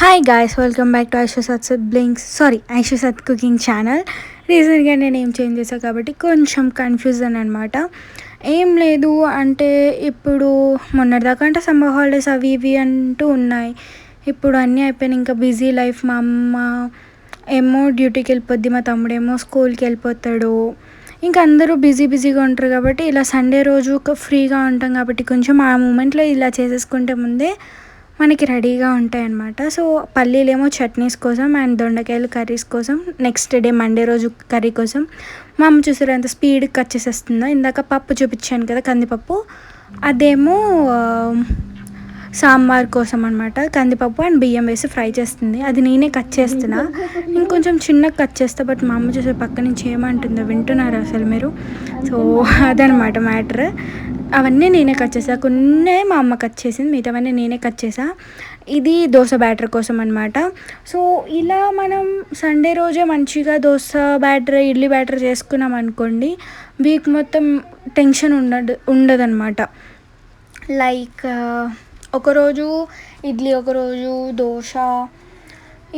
Hi guys, welcome back to Aishu సత్ blinks Aishu సత్ cooking channel. రీసెంట్గా నేను ఏం చేంజ్ చేశాను కాబట్టి కొంచెం కన్ఫ్యూజన్ అనమాట. ఏం లేదు అంటే ఇప్పుడు మొన్నటిదాకా అంటే సమ్మర్ హాలిడేస్ అవి ఇవి అంటూ ఉన్నాయి. ఇప్పుడు అన్నీ అయిపోయినాయి, ఇంకా బిజీ లైఫ్. మా అమ్మ ఏమో డ్యూటీకి వెళ్ళిపోద్ది, మా తమ్ముడేమో స్కూల్కి వెళ్ళిపోతాడు. ఇంకా అందరూ బిజీగా ఉంటారు కాబట్టి ఇలా సండే రోజు ఫ్రీగా ఉంటాం కాబట్టి కొంచెం ఆ మూమెంట్లో ఇలా చేసేసుకుంటే ముందే మనకి రెడీగా ఉంటాయి అన్నమాట. సో పల్లీలేమో చట్నీస్ కోసం అండ్ దొండకాయలు కర్రీస్ కోసం, నెక్స్ట్ డే మండే రోజు కర్రీ కోసం. మా అమ్మ చూసారు ఎంత స్పీడ్గా కట్ చేసేస్తుందో. ఇందాక పప్పు చూపించాను కదా, కందిపప్పు, అదేమో సాంబార్ కోసం అనమాట. కందిపప్పు అండ్ బియ్యం వేసి ఫ్రై చేస్తుంది, అది నేనే కట్ చేస్తున్నా. ఇంకొంచెం చిన్నగా కట్ చేస్తా, బట్ మా అమ్మ చూసే పక్క నుంచి ఏమంటుందో వింటున్నారు అసలు మీరు. సో అదనమాట మ్యాటర్. అవన్నీ నేనే కట్ చేసా, కొన్ని మా అమ్మ కట్ చేసింది, మిగతావన్నీ నేనే కట్ చేసా. ఇది దోశ బ్యాటర్ కోసం అనమాట. సో ఇలా మనం సండే రోజే మంచిగా దోశ బ్యాటర్, ఇడ్లీ బ్యాటర్ చేసుకున్నాం అనుకోండి, వీక్ మొత్తం టెన్షన్ ఉండదన్నమాట. లైక్ ఒకరోజు ఇడ్లీ, ఒకరోజు దోశ.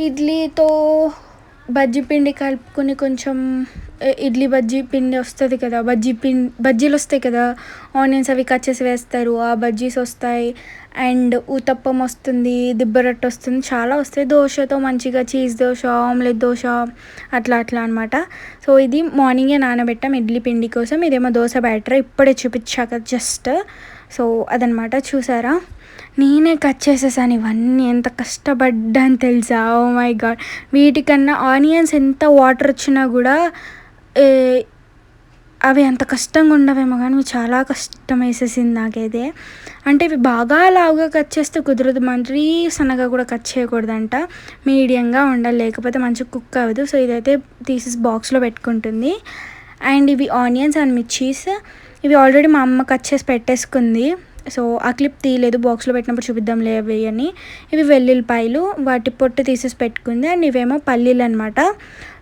ఇడ్లీతో బజ్జీ పిండి కలుపుకొని కొంచెం ఇడ్లీ బజ్జీ పిండి వస్తుంది కదా, బజ్జీలు వస్తాయి కదా, ఆనియన్స్ అవి కట్ చేసి వేస్తారు, ఆ బజ్జీస్ వస్తాయి. అండ్ ఊతప్పం వస్తుంది, దిబ్బరొట్టె వస్తుంది, చాలా వస్తాయి. దోశతో మంచిగా చీజ్ దోశ, ఆమ్లెట్ దోశ, అట్లా అనమాట. సో ఇది మార్నింగే నానబెట్టాం ఇడ్లీ పిండి కోసం. ఇదేమో దోశ బ్యాటర్, ఇప్పుడే చూపించాక జస్ట్. సో అదనమాట, చూసారా నేనే కట్ చేసేసాను ఇవన్నీ. ఎంత కష్టపడ్డాను తెలుసా, ఓ మై గాడ్. వీటికన్నా ఆనియన్స్ ఎంత వాటర్ వచ్చినా కూడా అవి అంత కష్టంగా ఉండవేమో, కానీ చాలా కష్టం వేసేసింది నాకైతే. అంటే ఇవి బాగా లావుగా కట్ చేస్తే కుదరదు, మరీ సన్నగా కూడా కట్ చేయకూడదంట, మీడియంగా ఉండాలి, లేకపోతే మంచిగా కుక్ అవ్వదు. సో ఇదైతే తీసేసి బాక్స్లో పెట్టుకుంటుంది. అండ్ ఇవి ఆనియన్స్ అండ్ మిర్చీస్, ఇవి ఆల్రెడీ మా అమ్మ కట్ చేసి పెట్టేసుకుంది. సో ఆ క్లిప్ తీయలేదు, బాక్స్లో పెట్టినప్పుడు చూపిద్దాంలే అవి అని. ఇవి వెల్లుల్లిపాయలు, వాటి పొట్టు తీసేసి పెట్టుకుంది. అండ్ ఇవేమో పల్లీలు అనమాట.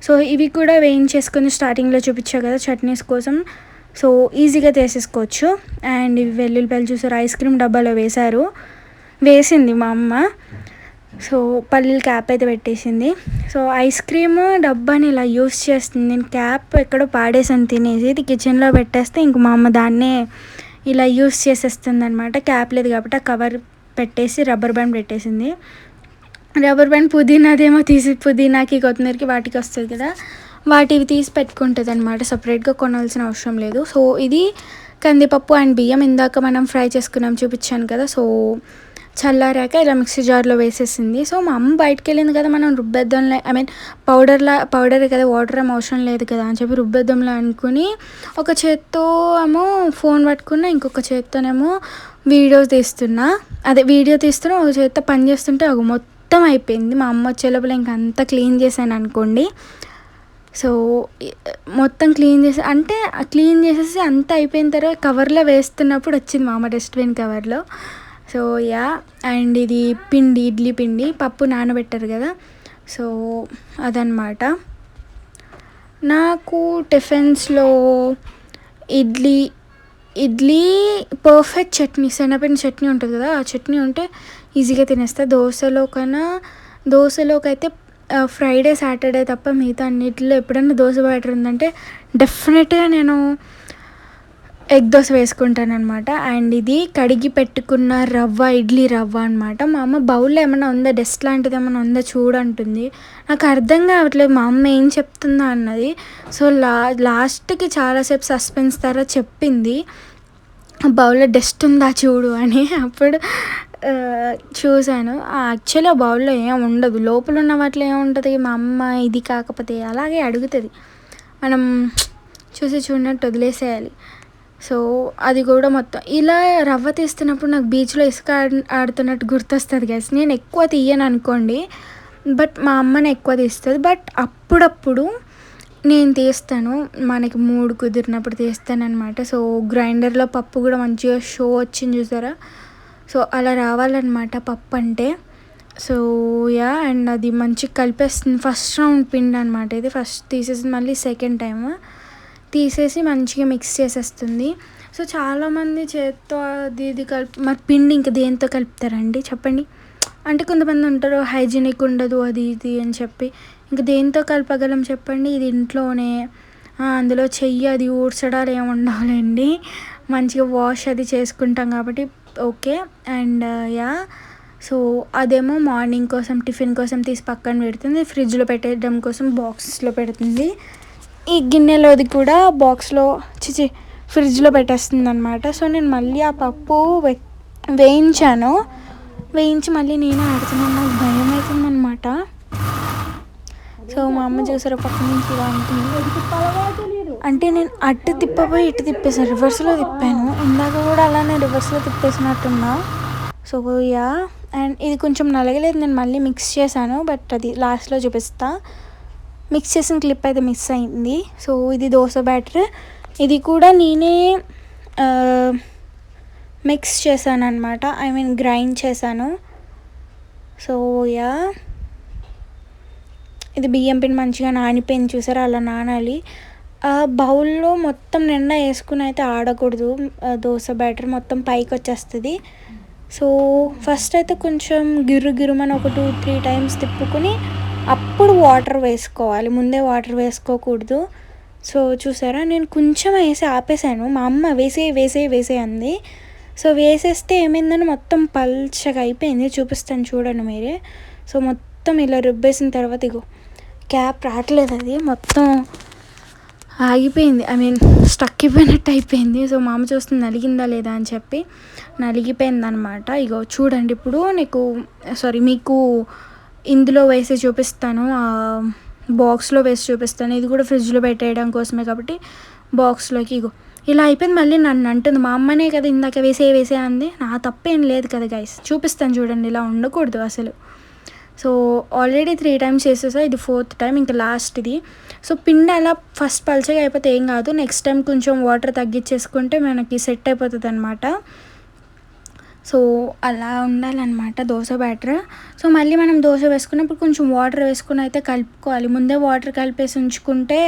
సో ఇవి కూడా వేయించేసుకొని స్టార్టింగ్లో చూపించా కదా చట్నీస్ కోసం, సో ఈజీగా తీసేసుకోవచ్చు. అండ్ ఇవి వెల్లుల్లిపాయలు చూసారు, ఐస్ క్రీమ్ డబ్బాలో వేసింది మా అమ్మ. సో పల్లీలు క్యాప్ అయితే పెట్టేసింది. సో ఐస్ క్రీమ్ డబ్బాని ఇలా యూస్ చేస్తుంది. నేను క్యాప్ ఎక్కడో పాడేసాను తినేసి, ఇది కిచెన్లో పెట్టేస్తే ఇంక మా అమ్మ దాన్నే ఇలా యూస్ చేసేస్తుంది అనమాట. క్యాప్ లేదు కాబట్టి ఆ కవర్ పెట్టేసి రబ్బర్ బ్యాండ్ పెట్టేసింది. రబ్బర్ బ్యాండ్ పుదీనాదేమో తీసి, పుదీనాకి కొత్తిమీరకి వాటికి వస్తుంది కదా, వాటివి తీసి పెట్టుకుంటుంది అనమాట, సపరేట్గా కొనాల్సిన అవసరం లేదు. సో ఇది కందిపప్పు అండ్ బియ్యం ఇందాక మనం ఫ్రై చేసుకున్నాం చూపించాను కదా. సో చల్లారాక ఇలా మిక్సీ జార్లో వేసేసింది. సో మా అమ్మ బయటకు వెళ్ళింది కదా, మనం రుబ్బెద్దంలో, పౌడర్ కదా, వాటర్ ఏమో అవసరం లేదు కదా అని చెప్పి రుబ్బెద్దంలో అనుకుని ఒక చేత్తో ఏమో ఫోన్ పట్టుకున్నా, ఇంకొక చేత్తోనేమో వీడియో తీస్తున్నా, ఒక చేత్తో పని చేస్తుంటే ఒక మొత్తం అయిపోయింది. మా అమ్మ వచ్చే లోపల ఇంక అంతా క్లీన్ చేశాను అనుకోండి. సో మొత్తం క్లీన్ చేసేసి అంతా అయిపోయిన తర్వాత కవర్లో వేస్తున్నప్పుడు వచ్చింది మా అమ్మ, డస్ట్బిన్ కవర్లో. సో యా, అండ్ ఇది పిండి, ఇడ్లీ పిండి, పప్పు నానబెట్టారు కదా, సో అదనమాట. నాకు టిఫిన్స్లో ఇడ్లీ పర్ఫెక్ట్ చట్నీ, శనగపిండి చట్నీ ఉంటుంది కదా, ఆ చట్నీ ఉంటే ఈజీగా తినేస్తా. దోశలోకి అయితే ఫ్రైడే సాటర్డే తప్ప మిగతా అన్నిటిలో ఎప్పుడైనా దోశ బ్యాటర్ ఉందంటే డెఫినెట్గా నేను ఎగ్ దోశ వేసుకుంటాను అనమాట. అండ్ ఇది కడిగి పెట్టుకున్న ఇడ్లీ రవ్వ అనమాట. మా అమ్మ బౌల్లో ఏమైనా ఉందా, డస్ట్ లాంటిది ఏమైనా ఉందా చూడంటుంది. నాకు అర్థం కావట్లేదు మా అమ్మ ఏం చెప్తుందో అన్నది. సో లాస్ట్కి చాలాసేపు సస్పెన్స్ తర్వాత చెప్పింది, బౌల్లో డస్ట్ ఉందా చూడు అని. అప్పుడు చూశాను, యాక్చువల్లీ ఆ బౌల్లో ఏం ఉండదు, లోపల ఉన్న వాటిలో ఏముంటుంది, మా అమ్మ ఇది కాకపోతే అలాగే అడుగుతుంది, మనం చూడనట్టు వదిలేసేయాలి. సో అది కూడా మొత్తం ఇలా రవ్వ తీస్తున్నప్పుడు నాకు బీచ్లో ఇసుక ఆడుతున్నట్టు గుర్తొస్తుంది గైస్. నేను ఎక్కువ తీయను అనుకోండి, బట్ మా అమ్మనే ఎక్కువ తీస్తుంది. బట్ అప్పుడప్పుడు నేను తీస్తాను, మనకి మూడు కుదిరినప్పుడు తీస్తాను అనమాట. సో గ్రైండర్లో పప్పు కూడా మంచిగా షో వచ్చింది చూసారా, సో అలా రావాలన్నమాట పప్పు అంటే. సో యా, అండ్ అది మంచిగా కలిపేస్తుంది. ఫస్ట్ రౌండ్ పిండి అనమాట ఇది, ఫస్ట్ తీసేసి మళ్ళీ సెకండ్ టైం తీసేసి మంచిగా మిక్స్ చేసేస్తుంది. సో చాలామంది చేత్తో అది ఇది మరి పిండి ఇంకా దేంతో కలుపుతారండి చెప్పండి. అంటే కొంతమంది ఉంటారు హైజీనిక్ ఉండదు అది ఇది అని చెప్పి. ఇంక దేంతో కలపగలం చెప్పండి? ఇది ఇంట్లోనే. అందులో చెయ్యి అది ఊడ్చడాలు ఏమి ఉండవులేండి. మంచిగా వాష్ అది చేసుకుంటాం కాబట్టి ఓకే. అండ్ సో అదేమో మార్నింగ్ కోసం టిఫిన్ కోసం తీసి పక్కన పెడుతుంది. ఫ్రిడ్జ్లో పెట్టేయడం కోసం బాక్స్లో పెడుతుంది. ఈ గిన్నెలోది కూడా బాక్స్లో ఫ్రిడ్జ్లో పెట్టేస్తుంది అనమాట. సో నేను మళ్ళీ ఆ పప్పు వేయించి మళ్ళీ నేనే ఆడుతున్నాను. నాకు భయం అవుతుంది అనమాట. సో మా అమ్మ చూసారు పక్క నుంచి ఇలా ఉంటుంది. అంటే నేను అటు తిప్పపోయి ఇటు తిప్పేసాను, రివర్స్లో తిప్పాను. ఇందాక కూడా అలానే రివర్స్లో తిప్పేసినట్టున్నా. సో అండ్ ఇది కొంచెం నలగలేదు, నేను మళ్ళీ మిక్స్ చేశాను. బట్ అది లాస్ట్లో చూపిస్తా. మిక్స్ చేసిన క్లిప్ అయితే మిస్ అయింది. సో ఇది దోశ బ్యాటర్. ఇది కూడా నేనే మిక్స్ చేశాను అనమాట, గ్రైండ్ చేశాను. సో ఇది బియ్యం పిండి మంచిగా నానిపోయింది చూసారా, అలా నానాలి. బౌల్లో మొత్తం నిండా వేసుకుని అయితే ఆడకూడదు. దోశ బ్యాటర్ మొత్తం పైకి వచ్చేస్తుంది. సో ఫస్ట్ అయితే కొంచెం గిర్రుమని ఒక 2-3 టైమ్స్ తిప్పుకుని అప్పుడు వాటర్ వేసుకోవాలి, ముందే వాటర్ వేసుకోకూడదు. సో చూసారా, నేను కొంచెం వేసి ఆపేసాను. మా అమ్మ వేసే అంది. సో వేసేస్తే ఏమైందని మొత్తం పల్చగా అయిపోయింది. చూపిస్తాను చూడండి మీరే. సో మొత్తం ఇలా రుబ్బేసిన తర్వాత ఇగో క్యాప్ రావట్లేదు, అది మొత్తం ఆగిపోయింది. స్టక్ అయిపోయినట్టు అయిపోయింది. సో మా అమ్మ చూస్తుంది నలిగిందా లేదా అని చెప్పి. నలిగిపోయింది అనమాట. ఇగో చూడండి, ఇప్పుడు మీకు ఇందులో వేసి చూపిస్తాను, బాక్స్లో వేసి చూపిస్తాను. ఇది కూడా ఫ్రిడ్జ్లో పెట్టేయడం కోసమే కాబట్టి బాక్స్లోకి ఇగో ఇలా అయిపోయింది. మళ్ళీ నన్ను అంటుంది, మా అమ్మనే కదా ఇందాక వేసే అంది. నా తప్పేం లేదు కదా గైస్, చూపిస్తాను చూడండి. ఇలా ఉండకూడదు అసలు. సో ఆల్రెడీ 3 టైమ్స్ చేసేసా, ఇది 4th టైం, ఇంకా లాస్ట్ ఇది. సో పిండి అలా ఫస్ట్ పల్చగా అయిపోతే ఏం కాదు, నెక్స్ట్ టైం కొంచెం వాటర్ తగ్గించేసుకుంటే మనకి సెట్ అయిపోతుంది అనమాట. సో అలా ఉండాలన్నమాట దోశ బ్యాటర్. సో మళ్ళీ మనం దోశ వేసుకున్నప్పుడు కొంచెం వాటర్ వేసుకుని అయితే కలుపుకోవాలి. ముందే వాటర్ కలిపేసి ఉంచుకుంటే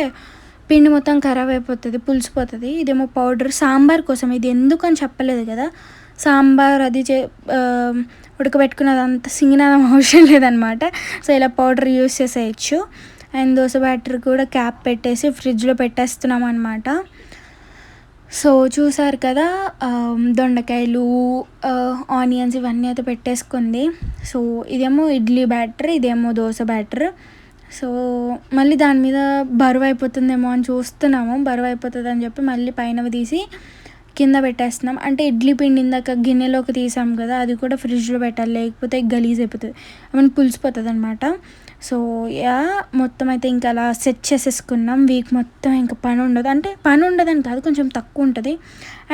పిండి మొత్తం ఖరాబ్ అయిపోతుంది, పులిసిపోతుంది. ఇదేమో పౌడర్ సాంబార్ కోసం, ఇది ఎందుకని చెప్పలేదు కదా. సాంబార్ అది ఉడకబెట్టుకున్నదంతా సింగినదం అవసరం లేదనమాట. సో ఇలా పౌడర్ యూస్ చేసేయచ్చు. అండ్ దోశ బ్యాటర్ కూడా క్యాప్ పెట్టేసి ఫ్రిడ్జ్లో పెట్టేస్తున్నాం అనమాట. సో చూసారు కదా, దొండకాయలు, ఆనియన్స్ ఇవన్నీ అయితే పెట్టేసుకుంది. సో ఇదేమో ఇడ్లీ బ్యాటర్, ఇదేమో దోశ బ్యాటర్. సో మళ్ళీ దాని మీద బరువు అయిపోతుందేమో అని చూస్తున్నాము. బరువు అయిపోతుంది అని చెప్పి మళ్ళీ పైన తీసి కింద పెట్టేస్తున్నాం. అంటే ఇడ్లీ పిండి ఇందాక గిన్నెలోకి తీసాం కదా, అది కూడా ఫ్రిడ్జ్లో పెట్టాలి, లేకపోతే గలీజ్ అయిపోతుంది, పులిసిపోతుంది అనమాట. సో మొత్తం అయితే ఇంకా అలా సెట్ చేసేసుకున్నాం. వీక్ మొత్తం ఇంకా పని ఉండదని కాదు, కొంచెం తక్కువ ఉంటుంది.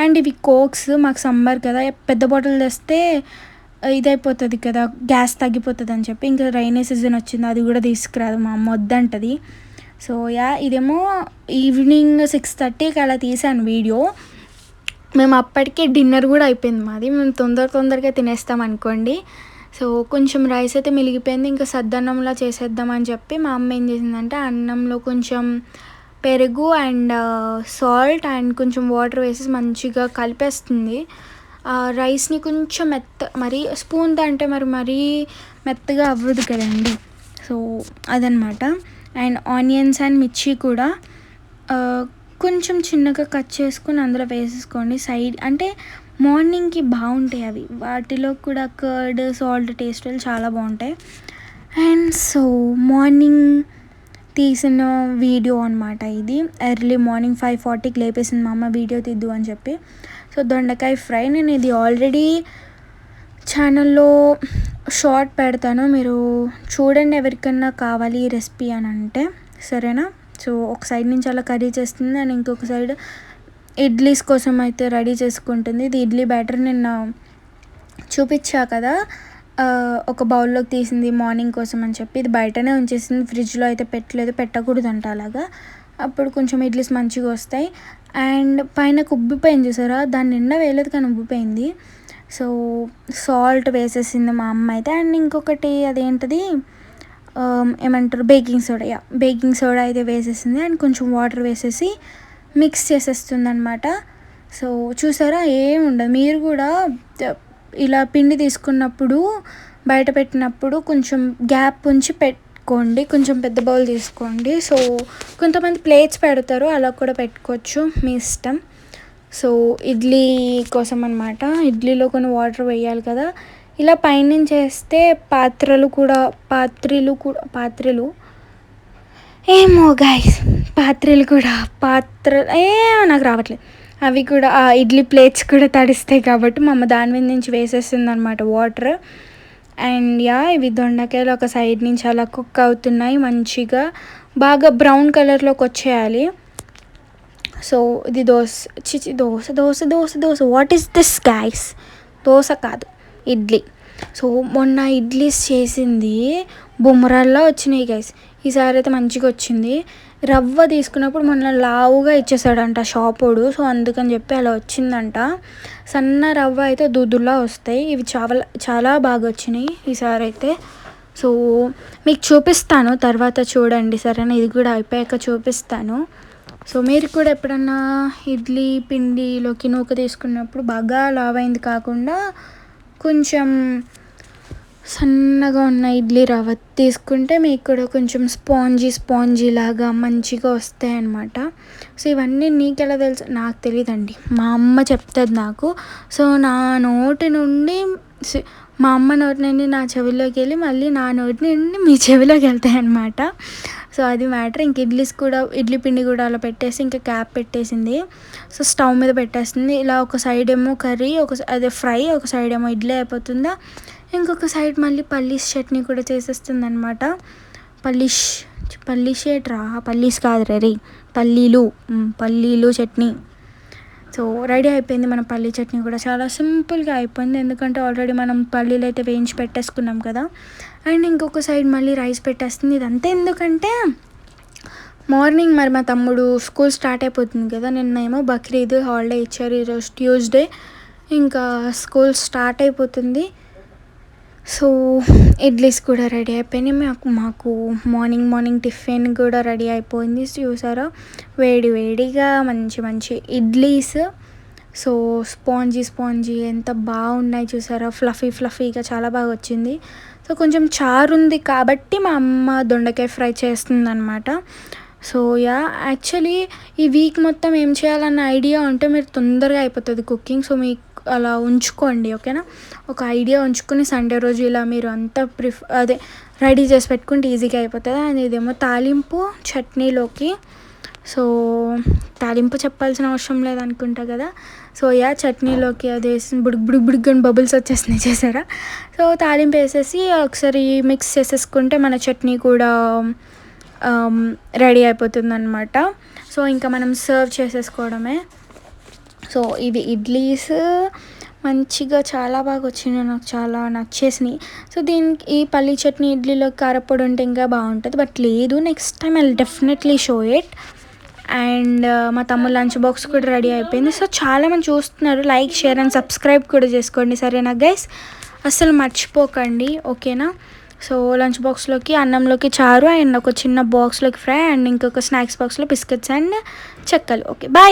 అండ్ ఇవి కోక్స్, మాకు సమ్మర్ కదా, పెద్ద బాటిల్ తెస్తే ఇదైపోతుంది కదా, గ్యాస్ తగ్గిపోతుంది అని చెప్పి ఇంకా రైనీ సీజన్ వచ్చింది, అది కూడా తీసుకురాదు, మా అమ్మ వద్దంటది. సో ఇదేమో ఈవినింగ్ 6:30కి అలా తీసాను వీడియో. మేము అప్పటికే డిన్నర్ కూడా అయిపోయింది మాది, మేము తొందరగా తినేస్తాం అనుకోండి. సో కొంచెం రైస్ అయితే మిగిలిపోయింది, ఇంకా సద్దన్నంలా చేసేద్దామని చెప్పి మా అమ్మ ఏం చేసిందంటే అన్నంలో కొంచెం పెరుగు అండ్ సాల్ట్ అండ్ కొంచెం వాటర్ వేసేసి మంచిగా కలిపేస్తుంది. రైస్ని కొంచెం మరీ స్పూన్తో అంటే మరీ మెత్తగా అవ్వదు కదండి. సో అదనమాట. అండ్ ఆనియన్స్ అండ్ మిర్చి కూడా కొంచెం చిన్నగా కట్ చేసుకొని అందులో వేసేసుకోండి. సైడ్ అంటే మార్నింగ్కి బాగుంటాయి అవి, వాటిలో కూడా కర్డ్, సాల్ట్ టేస్ట్ చాలా బాగుంటాయి. అండ్ సో మార్నింగ్ తీసిన వీడియో అనమాట ఇది. ఎర్లీ మార్నింగ్ 5:40కి లేపేసింది మా అమ్మ వీడియో తీద్దు అని చెప్పి. సో దొండకాయ ఫ్రై, నేను ఇది ఆల్రెడీ ఛానల్లో షార్ట్ పెడతాను, మీరు చూడండి ఎవరికన్నా కావాలి ఈ రెసిపీ అని అంటే, సరేనా. సో ఒక సైడ్ నుంచి అలా కర్రీ చేస్తుంది అండ్ ఇంకొక సైడ్ ఇడ్లీస్ కోసం అయితే రెడీ చేసుకుంటుంది. ఇది ఇడ్లీ బ్యాటర్ నిన్న చూపించా కదా, ఒక బౌల్లోకి తీసింది మార్నింగ్ కోసం అని చెప్పి. ఇది బయటనే ఉంచేసింది, ఫ్రిడ్జ్లో అయితే పెట్టకూడదంట అలాగా, అప్పుడు కొంచెం ఇడ్లీస్ మంచిగా వస్తాయి. అండ్ పైన ఉబ్బిపోయింది చూసారా, దాని నిండా వేయలేదు కానీ ఉబ్బిపోయింది. సో సాల్ట్ వేసేసింది మా అమ్మ అయితే. అండ్ ఇంకొకటి అదేంటిది ఏమంటారు, బేకింగ్ సోడా అయితే వేసేసింది. అండ్ కొంచెం వాటర్ వేసేసి మిక్స్ చేసేస్తుంది అనమాట. సో చూసారా, ఏం ఉండదు, మీరు కూడా ఇలా పిండి తీసుకున్నప్పుడు బయట పెట్టినప్పుడు కొంచెం గ్యాప్ ఉంచి పెట్టుకోండి, కొంచెం పెద్ద బౌల్ తీసుకోండి. సో కొంతమంది ప్లేట్స్ పెడతారు, అలా కూడా పెట్టుకోవచ్చు, మీ ఇష్టం. సో ఇడ్లీ కోసం అనమాట, ఇడ్లీలో కొన్ని వాటర్ వేయాలి కదా. ఇలా పైనుంచి వేస్తే పాత్రలు ఏమో గైస్, నాకు రావట్లేదు. అవి కూడా ఆ ఇడ్లీ ప్లేట్స్ కూడా తడిస్తాయి కాబట్టి మా అమ్మ దాని మీద నుంచి వేసేస్తుంది అనమాట వాటర్. అండ్ ఇవి దొండకాయలు ఒక సైడ్ నుంచి అలా కుక్ అవుతున్నాయి, మంచిగా బాగా బ్రౌన్ కలర్లోకి వచ్చేయాలి. సో ఇది dosa what is this guys? Dosa కాదు, ఇడ్లీ. సో మొన్న ఇడ్లీస్ చేసింది బొమ్మరాల్లో వచ్చినాయి గైస్, ఈసారి అయితే మంచిగా వచ్చింది. రవ్వ తీసుకున్నప్పుడు మొన్న లావుగా ఇచ్చేసాడంట షాపోడు, సో అందుకని చెప్పి అలా వచ్చిందంట. సన్న రవ్వ అయితే దూదులా వస్తాయి, ఇవి చాలా బాగా వచ్చినాయి ఈసారి అయితే. సో మీకు చూపిస్తాను తర్వాత, చూడండి సరేనా, ఇది కూడా అయిపోయాక చూపిస్తాను. సో మీరు కూడా ఎప్పుడన్నా ఇడ్లీ పిండిలోకి నూక తీసుకున్నప్పుడు బాగా లావైంది కాకుండా కొంచెం సన్నగా ఉన్న ఇడ్లీ రవ్వ తీసుకుంటే మీకు కూడా కొంచెం స్పాంజీ లాగా మంచిగా వస్తాయి అన్నమాట. సో ఇవన్నీ నీకు ఎలా తెలుసు? నాకు తెలియదండి, మా అమ్మ చెప్తుంది నాకు. సో మా అమ్మ నోటి నుండి నా చెవిలోకి వెళ్ళి మళ్ళీ నా నోటి నుండి మీ చెవిలోకి వెళ్తాయి అన్నమాట. సో అది మ్యాటర్. ఇంక ఇడ్లీ పిండి కూడా అలా పెట్టేసి ఇంకా క్యాప్ పెట్టేసింది. సో స్టవ్ మీద పెట్టేస్తుంది. ఇలా ఒక సైడ్ ఏమో కర్రీ, ఫ్రై, ఒక సైడ్ ఏమో ఇడ్లీ అయిపోతుందా, ఇంకొక సైడ్ మళ్ళీ పల్లీస్ చట్నీ కూడా చేసేస్తుంది అనమాట. పల్లీస్ కాదు రే, పల్లీలు చట్నీ. సో రెడీ అయిపోయింది మన పల్లీ చట్నీ కూడా, చాలా సింపుల్గా అయిపోయింది. ఎందుకంటే ఆల్రెడీ మనం పల్లీలు అయితే వేయించి పెట్టేసుకున్నాం కదా. అండ్ ఇంకొక సైడ్ మళ్ళీ రైస్ పెట్టేస్తుంది. ఇదంతా ఎందుకంటే మార్నింగ్ మరి మా తమ్ముడు స్కూల్ స్టార్ట్ అయిపోతుంది కదా. నిన్నేమో బక్రీద్ హాలిడే ఇచ్చారు, ఈరోజు ట్యూస్డే, ఇంకా స్కూల్ స్టార్ట్ అయిపోతుంది. సో ఇడ్లీస్ కూడా రెడీ అయిపోయినాయి. మాకు మార్నింగ్ టిఫిన్ కూడా రెడీ అయిపోయింది. చూసారా, వేడిగా మంచి ఇడ్లీస్. సో స్పాంజీ ఎంత బాగున్నాయి చూసారా, ఫ్లఫీగా చాలా బాగా వచ్చింది. సో కొంచెం చారు ఉంది కాబట్టి మా అమ్మ దొండకాయ ఫ్రై చేస్తుంది అనమాట. సో యాక్చువల్లీ ఈ వీక్ మొత్తం ఏం చేయాలన్న ఐడియా ఉంటే మీరు తొందరగా అయిపోతుంది కుకింగ్. సో మీకు అలా ఉంచుకోండి, ఓకేనా. ఒక ఐడియా ఉంచుకొని సండే రోజు ఇలా మీరు అంతా రెడీ చేసి పెట్టుకుంటే ఈజీగా అయిపోతుంది. అండ్ ఇదేమో తాలింపు చట్నీలోకి. సో తాలింపు చెప్పాల్సిన అవసరం లేదనుకుంటా కదా. సో చట్నీలోకి అది వేసి బుడుగ్ బబుల్స్ వచ్చేసినాయి చేసారా. సో తాలింపు వేసేసి ఒకసారి మిక్స్ చేసేసుకుంటే మన చట్నీ కూడా రెడీ అయిపోతుంది అనమాట. సో ఇంకా మనం సర్వ్ చేసేసుకోవడమే. సో ఇవి ఇడ్లీస్ మంచిగా చాలా బాగా వచ్చినాయి, నాకు చాలా నచ్చేసినాయి. సో ఈ పల్లీ చట్నీ ఇడ్లీలో కారపొడి ఉంటే ఇంకా బాగుంటుంది, బట్ లేదు, next time I will definitely show it. And మా తమ్ముడు లంచ్ బాక్స్ కూడా రెడీ అయిపోయింది. సో చాలామంది చూస్తున్నారు, లైక్, షేర్ అండ్ సబ్స్క్రైబ్ కూడా చేసుకోండి సరేనా గైస్, అస్సలు మర్చిపోకండి, ఓకేనా. సో లంచ్ బాక్స్లోకి అన్నంలోకి చారు, అండ్ ఒక చిన్న బాక్స్లోకి ఫ్రై, అండ్ ఇంకొక స్నాక్స్ బాక్స్లో బిస్కెట్స్ అండ్ చెక్కలు. Okay, bye.